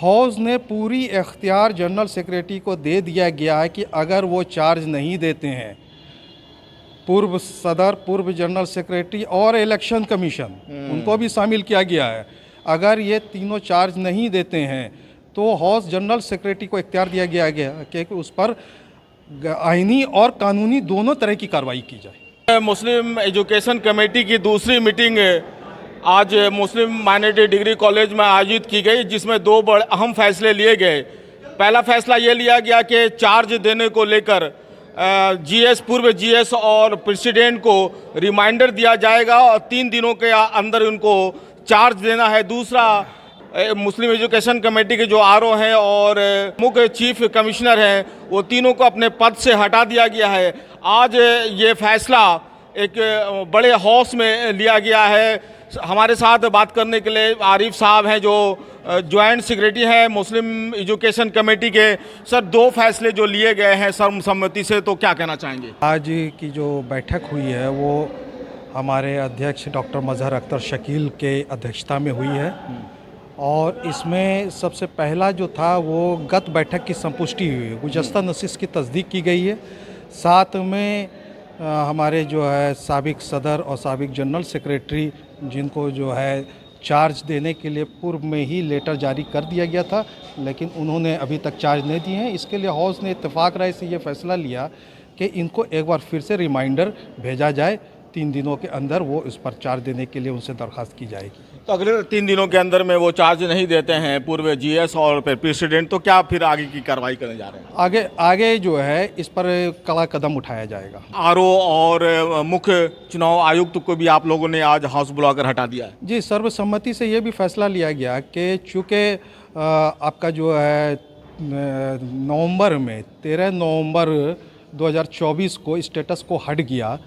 हौज़ ने पूरी इख्तियार जनरल सेक्रेटरी को दे दिया गया है कि अगर वो चार्ज नहीं देते हैं, पूर्व सदर, पूर्व जनरल सेक्रेटरी और इलेक्शन कमीशन उनको भी शामिल किया गया है। अगर ये तीनों चार्ज नहीं देते हैं तो हौज़ जनरल सेक्रेटरी को इख्तियार दिया गया कि उस पर आईनी और कानूनी दोनों तरह की कार्रवाई की जाए। मुस्लिम एजुकेशन कमेटी की दूसरी मीटिंग आज मुस्लिम माइनॉरिटी डिग्री कॉलेज में आयोजित की गई, जिसमें दो बड़े अहम फैसले लिए गए। पहला फैसला ये लिया गया कि चार्ज देने को लेकर जीएस, पूर्व जीएस और प्रेसिडेंट को रिमाइंडर दिया जाएगा और 3 दिनों के अंदर उनको चार्ज देना है। दूसरा, मुस्लिम एजुकेशन कमेटी के जो आरओ हैं और मुख्य चीफ कमिश्नर हैं, वो तीनों को अपने पद से हटा दिया गया है। आज ये फैसला एक बड़े हौस में लिया गया है। हमारे साथ बात करने के लिए आरिफ साहब हैं, जो जॉइंट सेक्रेटरी हैं मुस्लिम एजुकेशन कमेटी के। सर, 2 फैसले जो लिए गए हैं सर्वसम्मति से, तो क्या कहना चाहेंगे? आज की जो बैठक हुई है वो हमारे अध्यक्ष डॉक्टर मजहर अख्तर शकील के अध्यक्षता में हुई है और इसमें सबसे पहला जो था वो गत बैठक की संपुष्टि हुई है, गुज़श्ता नशिस्त की तस्दीक की गई है। साथ में हमारे जो है साबिक सदर और साबिक जनरल सेक्रेटरी, जिनको जो है चार्ज देने के लिए पूर्व में ही लेटर जारी कर दिया गया था, लेकिन उन्होंने अभी तक चार्ज नहीं दिए हैं। इसके लिए हौज़ ने इत्तेफाक राय से ये फैसला लिया कि इनको एक बार फिर से रिमाइंडर भेजा जाए। 3 दिनों के अंदर वो इस पर चार्ज देने के लिए उनसे दरख्वास्त की जाएगी। तो अगले 3 दिनों के अंदर में वो चार्ज नहीं देते हैं पूर्व जीएस और प्रेसिडेंट, तो क्या फिर आगे की कार्रवाई करने जा रहे हैं? आगे जो है इस पर कड़ा कदम उठाया जाएगा। आरओ और मुख्य चुनाव आयुक्त को भी आप लोगों ने आज हाउस बुलाकर हटा दिया है? जी, सर्वसम्मति से ये भी फैसला लिया गया कि चूँकि आपका जो है नवंबर में 13 नवंबर 2024 को स्टेटस को हट गया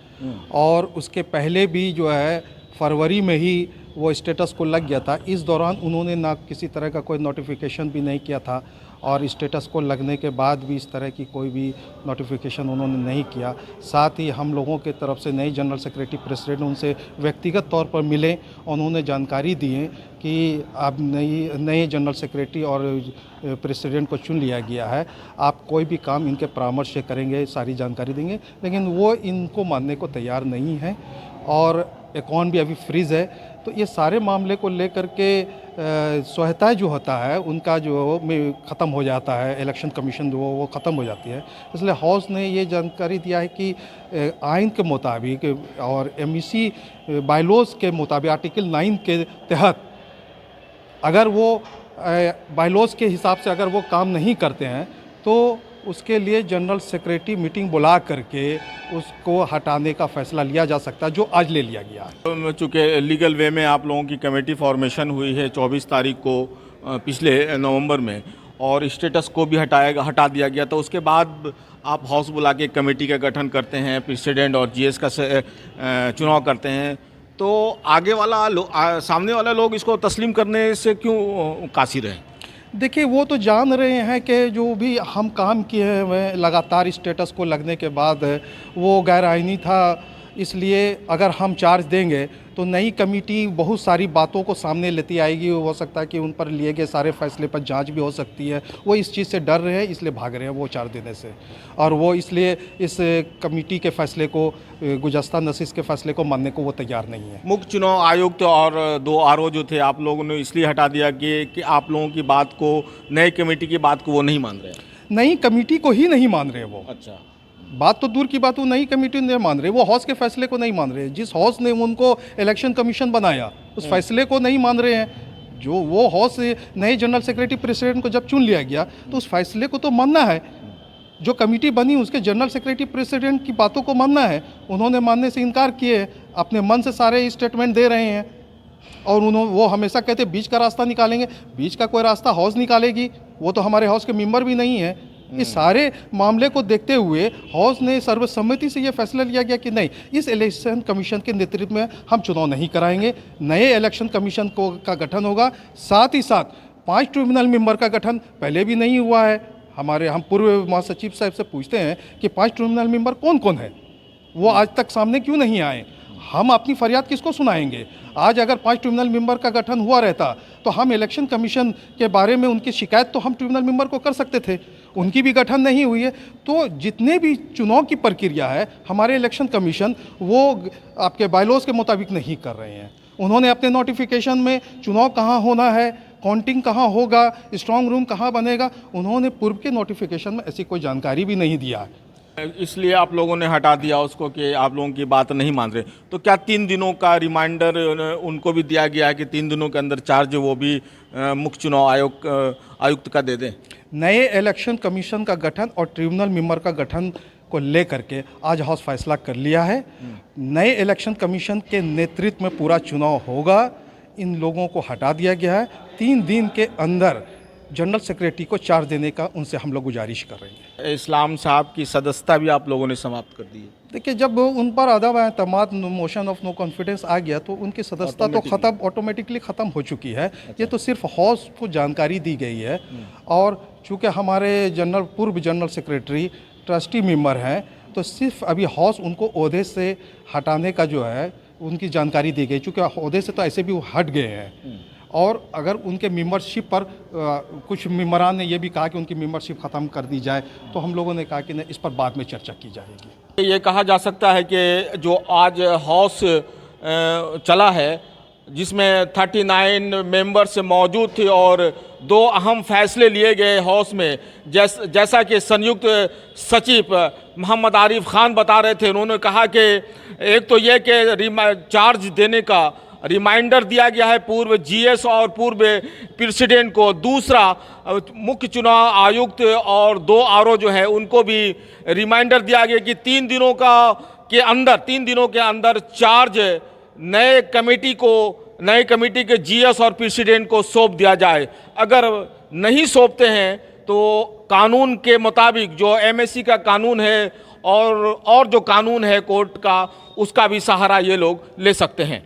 और उसके पहले भी जो है फरवरी में ही वो स्टेटस को लग गया था। इस दौरान उन्होंने ना किसी तरह का कोई नोटिफिकेशन भी नहीं किया था और स्टेटस को लगने के बाद भी इस तरह की कोई भी नोटिफिकेशन उन्होंने नहीं किया। साथ ही हम लोगों के तरफ से नए जनरल सेक्रेटरी प्रेसिडेंट उनसे व्यक्तिगत तौर पर मिले, उन्होंने जानकारी दी है कि अब नए जनरल सेक्रेटरी और प्रेसिडेंट को चुन लिया गया है, आप कोई भी काम इनके परामर्श से करेंगे, सारी जानकारी देंगे। लेकिन वो इनको मानने को तैयार नहीं है और अकाउंट भी अभी फ्रीज़ है। तो ये सारे मामले को लेकर के स्वतः जो होता है उनका जो में ख़त्म हो जाता है, इलेक्शन कमीशन जो वो ख़त्म हो जाती है। इसलिए हौज़ ने ये जानकारी दिया है कि आइन के मुताबिक और एमईसी बायलॉज के मुताबिक आर्टिकल 9 के तहत अगर वो बायलॉज के हिसाब से अगर वो काम नहीं करते हैं तो उसके लिए जनरल सेक्रेटरी मीटिंग बुला करके उसको हटाने का फैसला लिया जा सकता है, जो आज ले लिया गया है। चूँकि लीगल वे में आप लोगों की कमेटी फॉर्मेशन हुई है 24 तारीख को पिछले नवंबर में, और स्टेटस को भी हटा दिया गया, तो उसके बाद आप हाउस बुला के कमेटी का गठन करते हैं, प्रेसिडेंट और जीएस का चुनाव करते हैं, तो आगे वाला सामने वाला लोग इसको तस्लीम करने से क्यों कासिर हैं? देखिए, वो तो जान रहे हैं कि जो भी हम काम किए हैं वह लगातार स्टेटस को लगने के बाद वो गैर आइनी था। इसलिए अगर हम चार्ज देंगे तो नई कमेटी बहुत सारी बातों को सामने लेती आएगी। हो सकता है कि उन पर लिए गए सारे फैसले पर जांच भी हो सकती है। वो इस चीज़ से डर रहे हैं, इसलिए भाग रहे हैं वो चार्ज देने से, और वो इसलिए इस कमेटी के फैसले को, गुज़श्ता नशिस्त के फैसले को मानने को वो तैयार नहीं है। मुख्य चुनाव आयुक्त और 2 आरओ जो थे, आप लोगों ने इसलिए हटा दिया कि आप लोगों की बात को, नई कमेटी की बात को वो नहीं मान रहे हैं? नई कमेटी को ही नहीं मान रहे वो। अच्छा, बात तो दूर की बात, वो नई कमेटी नहीं मान रहे, वो हौज़ के फैसले को नहीं मान रहे। जिस हौज़ ने उनको इलेक्शन कमीशन बनाया उस फैसले को नहीं मान रहे हैं। जो वो हौज़ नए जनरल सेक्रेटरी प्रेसिडेंट को जब चुन लिया गया तो उस फैसले को तो मानना है। जो कमेटी बनी उसके जनरल सेक्रेटरी प्रेसिडेंट की बातों को मानना है। उन्होंने मानने से इनकार किए, अपने मन से सारे स्टेटमेंट दे रहे हैं और वो हमेशा कहते बीच का रास्ता निकालेंगे। बीच का कोई रास्ता हौज़ निकालेगी? वो तो हमारे हौज़ के मेंबर भी नहीं है। इस सारे मामले को देखते हुए हौज़ ने सर्वसम्मति से ये फैसला लिया गया कि नहीं, इस इलेक्शन कमीशन के नेतृत्व में हम चुनाव नहीं कराएंगे। नए इलेक्शन कमीशन का गठन होगा। साथ ही साथ 5 ट्रिब्यूनल मेंबर का गठन पहले भी नहीं हुआ है। हम पूर्व महासचिव साहब से पूछते हैं कि 5 ट्रिब्यूनल मेंबर कौन कौन है, वो आज तक सामने क्यों नहीं आए। हम अपनी फरियाद किसको सुनाएंगे? आज अगर 5 ट्रिब्यूनल मेंबर का गठन हुआ रहता तो हम इलेक्शन कमीशन के बारे में उनकी शिकायत तो हम ट्रिब्यूनल मेंबर को कर सकते थे, उनकी भी गठन नहीं हुई है। तो जितने भी चुनाव की प्रक्रिया है हमारे इलेक्शन कमीशन वो आपके बायलॉज के मुताबिक नहीं कर रहे हैं। उन्होंने अपने नोटिफिकेशन में चुनाव कहाँ होना है, काउंटिंग कहाँ होगा, स्ट्रांग रूम कहाँ बनेगा, उन्होंने पूर्व के नोटिफिकेशन में ऐसी कोई जानकारी भी नहीं दिया है। इसलिए आप लोगों ने हटा दिया उसको कि आप लोगों की बात नहीं मान रहे। तो क्या 3 दिनों का रिमाइंडर उनको भी दिया गया है कि 3 दिनों के अंदर चार्ज वो भी मुख्य चुनाव आयुक्त का दे दें? नए इलेक्शन कमीशन का गठन और ट्रिब्यूनल मेंबर का गठन को लेकर के आज हाउस फैसला कर लिया है। नए इलेक्शन कमीशन के नेतृत्व में पूरा चुनाव होगा। इन लोगों को हटा दिया गया है। 3 दिन के अंदर जनरल सेक्रेटरी को चार्ज देने का उनसे हम लोग गुजारिश कर रहे हैं। इस्लाम साहब की सदस्यता भी आप लोगों ने समाप्त कर दी है। देखिए, जब उन पर अदम एतमाद मोशन ऑफ नो कॉन्फिडेंस आ गया तो उनकी सदस्यता तो ऑटोमेटिकली ख़त्म हो चुकी है। ये तो सिर्फ हाउस को जानकारी दी गई है। और चूँकि हमारे पूर्व जनरल सेक्रेटरी ट्रस्टी मेंबर हैं, तो सिर्फ अभी हाउस उनको ओहदे से हटाने का जो है उनकी जानकारी दी गई। चूँकि ओहदे से तो ऐसे भी वो हट गए हैं, और अगर उनके मेंबरशिप पर कुछ मेंबरान ने ये भी कहा कि उनकी मेंबरशिप ख़त्म कर दी जाए, तो हम लोगों ने कहा कि नहीं, इस पर बाद में चर्चा की जाएगी। ये कहा जा सकता है कि जो आज हाउस चला है जिसमें 39 मेंबर्स मौजूद थे और 2 अहम फैसले लिए गए हाउस में, जैसा कि संयुक्त सचिव मोहम्मद आरिफ खान बता रहे थे। उन्होंने कहा कि एक तो ये कि चार्ज देने का रिमाइंडर दिया गया है पूर्व जीएस और पूर्व प्रेसिडेंट को। दूसरा, मुख्य चुनाव आयुक्त और 2 आरओ जो है उनको भी रिमाइंडर दिया गया कि 3 दिनों के अंदर चार्ज नए कमेटी के जीएस और प्रेसिडेंट को सौंप दिया जाए। अगर नहीं सौंपते हैं तो कानून के मुताबिक जो एमएससी का कानून है और जो कानून है कोर्ट का, उसका भी सहारा ये लोग ले सकते हैं।